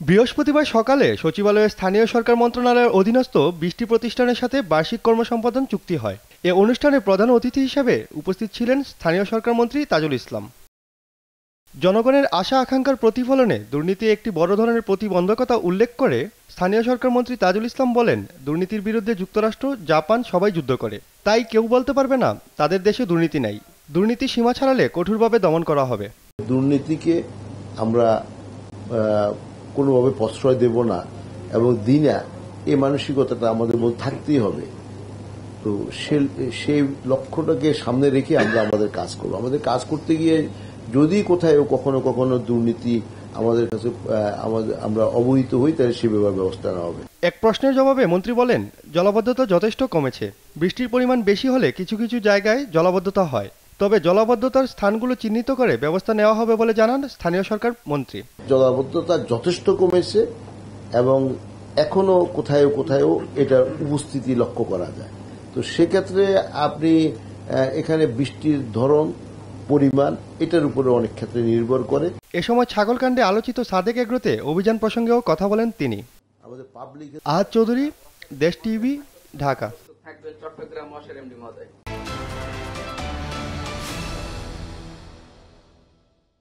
বৃহস্পতিবার সকালে সচিবালয়ে স্থানীয় সরকার মন্ত্রণালয়ের অধীনস্থ ২০টি প্রতিষ্ঠানের সাথে বার্ষিক কর্মসম্পাদন চুক্তি হয়। এ অনুষ্ঠানে প্রধান অতিথি হিসেবে উপস্থিত ছিলেন স্থানীয় সরকার মন্ত্রী তাজুল ইসলাম। জনগণের আশা আকাঙ্ক্ষার প্রতিফলনে দুর্নীতি একটি বড় ধরনের প্রতিবন্ধকতা উল্লেখ করে স্থানীয় সরকার মন্ত্রী তাজুল ইসলাম বলেন, দুর্নীতির বিরুদ্ধে যুক্তরাষ্ট্র, জাপান সবাই যুদ্ধ করে, তাই কেউ বলতে পারবে না তাদের দেশে দুর্নীতি নাই। দুর্নীতি সীমা ছাড়ালে কঠোরভাবে দমন করা হবে। দুর্নীতিকে আমরা কোনোভাবে প্রশ্রয় দেব না এবং দিই না, এই মানসিকতাটা আমাদের মধ্যে থাকতেই হবে। তো সেই লক্ষ্যটাকে সামনে রেখে আমরা আমাদের কাজ করব। আমাদের কাজ করতে গিয়ে যদি কোথাও কখনো কখনো দুর্নীতি আমাদের কাছে আমরা অবহিত হই, তাহলে সে ব্যাপারে ব্যবস্থা নেওয়া হবে। এক প্রশ্নের জবাবে মন্ত্রী বলেন, জলাবদ্ধতা যথেষ্ট কমেছে। বৃষ্টির পরিমাণ বেশি হলে কিছু কিছু জায়গায় জলাবদ্ধতা হয়, তবে জলাবদ্ধতার স্থানগুলো চিহ্নিত করে ব্যবস্থা নেওয়া হবে বলে জানান স্থানীয় সরকার মন্ত্রী। জলাবদ্ধতা যথেষ্ট কমেছে এবং এখনো কোথাও কোথাও এটার উপস্থিতি লক্ষ্য করা যায়। তো সেক্ষেত্রে আপনি এখানে বৃষ্টির ধরন, পরিমাণ, এটার উপরে অনেক ক্ষেত্রে নির্ভর করে। এ সময় ছাগলকাণ্ডে আলোচিত সাদেক এগ্রোতে অভিযান প্রসঙ্গেও কথা বলেন তিনি। আহাদ চৌধুরী, দেশ টিভি, ঢাকা।